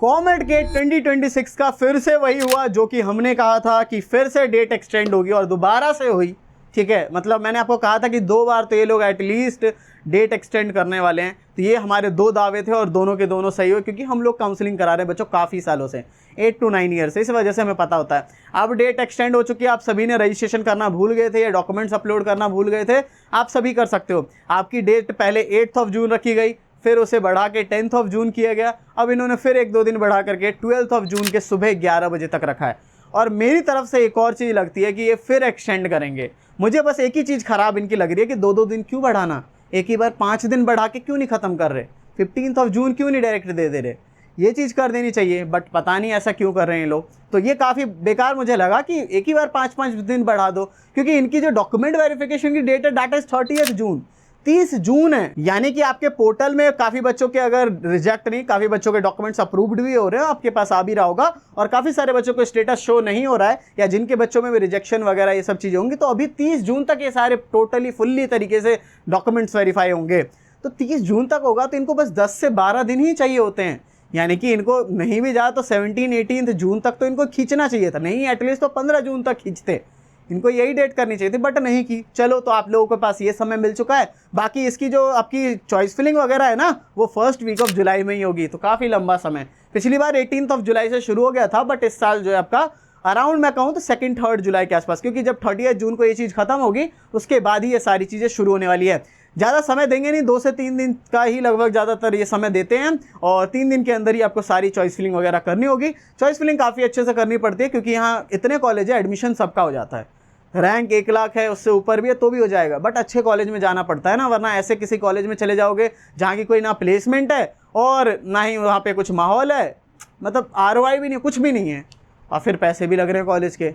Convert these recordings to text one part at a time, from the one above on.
Comet gate 2026 का फिर से वही हुआ जो कि हमने कहा था कि फिर से डेट एक्सटेंड होगी और दोबारा से हुई। ठीक है, मतलब मैंने आपको कहा था कि 2 बार तो ये लोग एटलीस्ट डेट एक्सटेंड करने वाले हैं। तो ये हमारे 2 दावे थे और दोनों के दोनों सही हुए, क्योंकि हम लोग काउंसलिंग करा रहे हैं बच्चों काफ़ी सालों से, 8 to 9 ईयर से, इस वजह से हमें पता होता है। अब डेट एक्सटेंड हो चुकी है, आप सभी ने रजिस्ट्रेशन करना भूल गए थे या डॉक्यूमेंट्स अपलोड करना भूल गए थे, आप सभी कर सकते हो। आपकी डेट पहले 8 जून रखी गई, फिर उसे बढ़ा के 10 जून किया गया। अब इन्होंने फिर 1-2 दिन बढ़ा करके 12 जून के सुबह 11 बजे तक रखा है। और मेरी तरफ से एक और चीज़ लगती है कि ये फिर एक्सटेंड करेंगे। मुझे बस एक ही चीज़ ख़राब इनकी लग रही है कि 2-2 दिन क्यों बढ़ाना, एक ही बार 5 दिन बढ़ा के क्यों नहीं ख़त्म कर रहे, 15 जून क्यों नहीं डायरेक्ट दे रहे। ये चीज़ कर देनी चाहिए, बट पता नहीं ऐसा क्यों कर रहे हैं लोग। तो ये काफ़ी बेकार मुझे लगा कि एक ही बार 5-5 दिन बढ़ा दो, क्योंकि इनकी जो डॉक्यूमेंट वेरिफिकेशन की डेट है दैट इज़ 30 जून, 30 जून है। यानी कि आपके पोर्टल में काफ़ी बच्चों के अगर रिजेक्ट नहीं, काफ़ी बच्चों के डॉक्यूमेंट्स अप्रूव्ड भी हो रहे हैं, आपके पास आ भी रहा होगा, और काफ़ी सारे बच्चों को स्टेटस शो नहीं हो रहा है, या जिनके बच्चों में भी रिजेक्शन वगैरह ये सब चीज़ें होंगी, तो अभी 30 जून तक ये सारे टोटली फुल्ली तरीके से डॉक्यूमेंट्स वेरीफाई होंगे। तो 30 जून तक होगा तो इनको बस 10 से 12 दिन ही चाहिए होते हैं। यानी कि इनको नहीं भी जाए तो 17-18 जून तक तो इनको खींचना चाहिए था, नहीं एटलीस्ट तो 15 जून तक खींचते। इनको यही डेट करनी चाहिए थी, बट नहीं की। चलो, तो आप लोगों के पास ये समय मिल चुका है। बाकी इसकी जो आपकी चॉइस फिलिंग वगैरह है ना, वो फर्स्ट वीक ऑफ जुलाई में ही होगी, तो काफ़ी लंबा समय। पिछली बार 18 जुलाई से शुरू हो गया था, बट इस साल जो है आपका अराउंड मैं कहूँ तो 2-3 जुलाई के आसपास, क्योंकि जब 30 जून को ये चीज़ खत्म होगी उसके बाद ही ये सारी चीज़ें शुरू होने वाली है। ज़्यादा समय देंगे नहीं, 2 से 3 दिन का ही लगभग ज़्यादातर ये समय देते हैं, और 3 दिन के अंदर ही आपको सारी चॉइस फिलिंग वगैरह करनी होगी। चॉइस फिलिंग काफ़ी अच्छे से करनी पड़ती है, क्योंकि यहाँ इतने कॉलेज है, एडमिशन सबका हो जाता है। रैंक 1 लाख है, उससे ऊपर भी है तो भी हो जाएगा, बट अच्छे कॉलेज में जाना पड़ता है ना, वरना ऐसे किसी कॉलेज में चले जाओगे जहाँ की कोई ना प्लेसमेंट है और ना ही वहाँ पे कुछ माहौल है, मतलब ROI भी नहीं, कुछ भी नहीं है, और फिर पैसे भी लग रहे हैं कॉलेज के,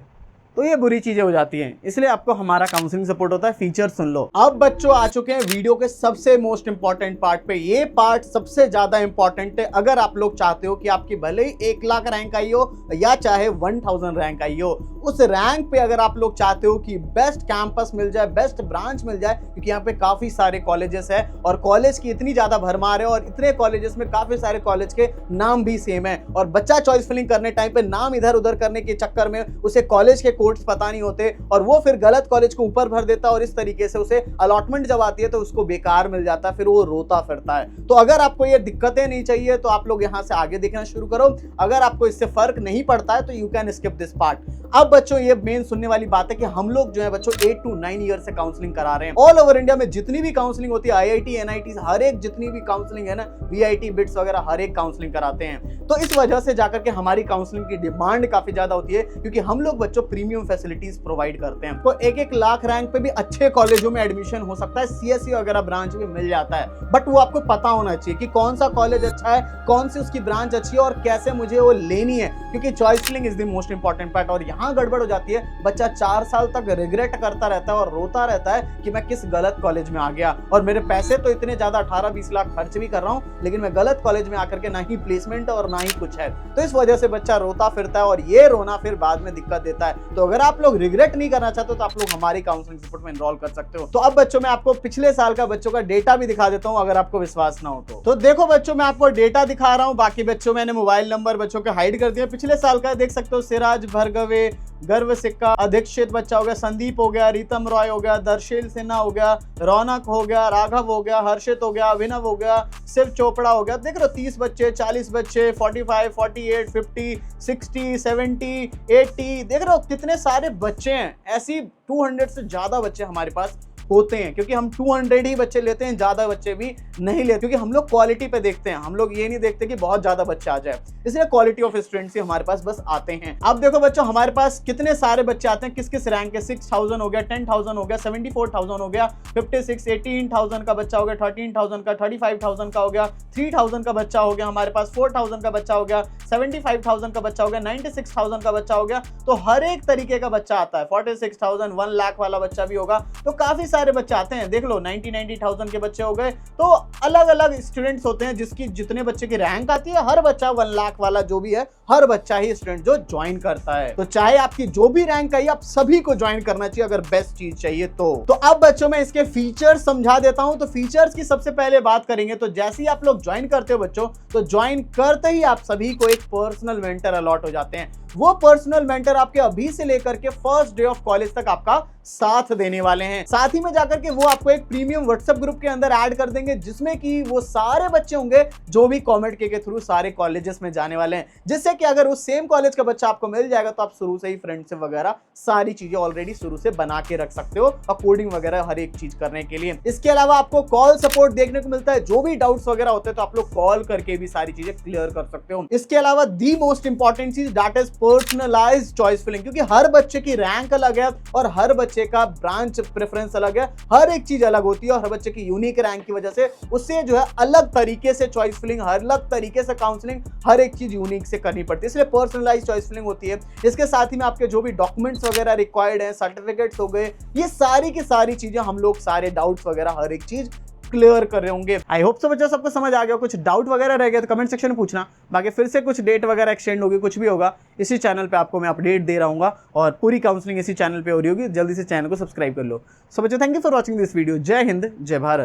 तो ये बुरी चीज़ें हो जाती हैं। इसलिए आपको हमारा काउंसलिंग सपोर्ट होता है, फीचर सुन लो। अब बच्चों आ चुके हैं वीडियो के सबसे मोस्ट इंपॉर्टेंट पार्ट पे। ये पार्ट सबसे ज़्यादा इंपॉर्टेंट है अगर आप लोग चाहते हो कि आपकी भले ही 1 लाख रैंक आई हो या चाहे 1000 रैंक आई हो, उस रैंक पे अगर आप लोग चाहते हो कि बेस्ट कैंपस मिल जाए, बेस्ट ब्रांच मिल जाए, क्योंकि यहाँ पे काफ़ी सारे कॉलेजेस है और कॉलेज की इतनी ज़्यादा भरमार है, और इतने कॉलेजेस में काफ़ी सारे कॉलेज के नाम भी सेम है, और बच्चा चॉइस फिलिंग करने टाइम पे नाम इधर उधर करने के चक्कर में उसे कॉलेज के कोड्स पता नहीं होते, और वो फिर गलत कॉलेज को ऊपर भर देता है, और इस तरीके से उसे अलॉटमेंट जब आती है तो उसको बेकार मिल जाता है, फिर वो रोता फिरता है। तो अगर आपको ये दिक्कतें नहीं चाहिए तो आप लोग यहाँ से आगे देखना शुरू करो। अगर आपको इससे फर्क नहीं पड़ता है तो you can skip this part. अब बच्चों ये मेन सुनने वाली बात है कि हम लोग जो है बच्चों 8 to 9 ईयर से काउंसलिंग करा रहे हैं। ऑल ओवर इंडिया में जितनी भी काउंसलिंग होती है, IIT NIT हर एक जितनी भी काउंसलिंग है ना, VIT बिट्स वगैरह हर एक काउंसलिंग कराते हैं। तो इस वजह से जाकर के हमारी काउंसलिंग की डिमांड काफी ज्यादा होती है, क्योंकि हम लोग बच्चों प्रीमियम फैसिलिटीज प्रोवाइड करते हैं। तो 1-1 लाख रैंक पे भी अच्छे कॉलेजों में एडमिशन हो सकता है, CSE वगैरह ब्रांच भी मिल जाता है, बट वो आपको पता होना चाहिए कि कौन सा कॉलेज अच्छा है, कौन सी उसकी ब्रांच अच्छी है और कैसे मुझे वो लेनी है, क्योंकि choice filling is the most important part. और यहाँ गड़बड़ हो जाती है, बच्चा 4 साल तक रिग्रेट करता रहता है और रोता रहता है कि मैं किस गलत कॉलेज में आ गया, और मेरे पैसे तो इतने ज्यादा 18-20 लाख खर्च भी कर रहा हूँ, लेकिन मैं गलत कॉलेज में आकर के ना ही प्लेसमेंट और ना ही कुछ है। तो इस वजह से बच्चा रोता फिरता है, और ये रोना फिर बाद में दिक्कत देता है। तो अगर आप लोग रिग्रेट नहीं करना चाहते तो आप लोग हमारी काउंसलिंग सपोर्ट में एनरोल कर सकते हो। तो अब बच्चों मैं आपको पिछले साल का बच्चों का डेटा भी दिखा देता हूं, अगर आपको विश्वास ना हो तो देखो बच्चों, मैं आपको डेटा दिखा रहा हूं। बाकी बच्चों मैंने मोबाइल नंबर बच्चों के हाइड कर दिया। पिछले साल का देख सकते हो, सिराज भरगवे, गर्व सिक्का, अधीक्षित बच्चा हो गया, संदीप हो गया, रीतम रॉय हो गया, दर्शील सिन्हा हो गया, रौनक हो गया, राघव हो गया, हर्षित हो गया, अभिनव हो गया, शिव चोपड़ा हो गया। देख रहे हो 30 बच्चे, 40 बच्चे, 45, 48, 50, 60, 70, 80, देख रहे हो कितने सारे बच्चे हैं। ऐसी 200 से ज्यादा बच्चे हमारे पास होते हैं, क्योंकि हम 200 ही बच्चे लेते हैं, ज्यादा बच्चे भी नहीं लेते, क्योंकि हम लोग क्वालिटी पे देखते हैं। हम लोग ये नहीं देखते कि बहुत ज्यादा बच्चे आ जाए, इसलिए क्वालिटी ऑफ स्टूडेंट्स ही हमारे पास बस आते हैं। अब देखो बच्चों, हमारे पास कितने सारे बच्चे आते हैं, किस किस रैंक के। 6000 हो गया, 10000 हो गया, 74000 हो गया, 56, 18000 का बच्चा हो गया, 13000 का, 35000 का हो गया, 3000 का बच्चा हो गया हमारे पास, 4000 का बच्चा हो गया, 75000 का बच्चा हो गया, 96000 का बच्चा हो गया। तो हर एक तरीके का बच्चा आता है। 46000, 1 लाख वाला बच्चा भी होगा। तो काफी सारे बच्चे आते हैं, देख लो 90,000 के बच्चे हो गए। तो अलग अलग स्टूडेंट्स होते हैं, जिसकी जितने बच्चे की रैंक आती है, हर बच्चा 1 लाख वाला जो भी है, हर बच्चा ही स्टूडेंट जो ज्वाइन करता है। तो चाहे आपकी जो भी रैंक आई, आप सभी को ज्वाइन करना चाहिए अगर बेस्ट चीज चाहिए तो अब बच्चों में इसके फीचर्स समझा देता हूं। तो फीचर्स की सबसे पहले बात करेंगे, तो जैसे ही आप लोग ज्वाइन करते हो बच्चों, तो ज्वाइन करते ही आप सभी को एक पर्सनल मेंटर अलॉट हो जाते हैं। वो पर्सनल मेंटर आपके अभी से लेकर के फर्स्ट डे ऑफ कॉलेज तक आपका साथ देने वाले हैं। साथ ही में जाकर के वो आपको एक प्रीमियम व्हाट्सएप ग्रुप के अंदर ऐड कर देंगे, जिसमें कि वो सारे बच्चे होंगे जो भी कॉमेड के थ्रू सारे कॉलेजेस में जाने वाले हैं, जिससे कि अगर उस सेम कॉलेज का बच्चा आपको मिल जाएगा तो आप शुरू से ही फ्रेंडशिप वगैरह सारी चीजें ऑलरेडी शुरू से बना के रख सकते हो, कोडिंग वगैरह हर एक चीज करने के लिए। इसके अलावा आपको कॉल सपोर्ट देखने को मिलता है, जो भी डाउट्स वगैरह होते हैं तो आप लोग कॉल करके भी सारी चीजें क्लियर कर सकते हो। इसके अलावा दी मोस्ट इंपॉर्टेंट चीज that is personalized choice filling, क्योंकि हर बच्चे की रैंक अलग है और हर बच्चे का ब्रांच प्रेफरेंस अलग है, हर एक चीज अलग होती है और हर बच्चे की यूनिक रैंक की वजह से उससे जो है अलग तरीके से चॉइस फिलिंग, अलग तरीके से काउंसलिंग, हर एक चीज यूनिक से करनी पड़ती है, इसलिए पर्सनलाइज्ड चॉइस फिलिंग होती है। इसके साथ ही में आपके जो भी डॉक्यूमेंट्स वगैरह रिक्वायर्ड है, सर्टिफिकेट्स हो गए, ये सारी की सारी चीजें हम लोग सारे डाउट्स वगैरह हर एक चीज क्लियर कर रहे होंगे। आई होप सो बच्चों सबको समझ आ गया। कुछ डाउट वगैरह रह गया तो कमेंट सेक्शन में पूछना, बाकी फिर से कुछ डेट वगैरह एक्सटेंड होगी, कुछ भी होगा इसी चैनल पे आपको मैं अपडेट दे रहा हूँ और पूरी काउंसलिंग इसी चैनल पे हो रही होगी। जल्दी से चैनल को सब्सक्राइब कर लो। सो बच्चों thank you for watching this video. जय हिंद, जय भारत।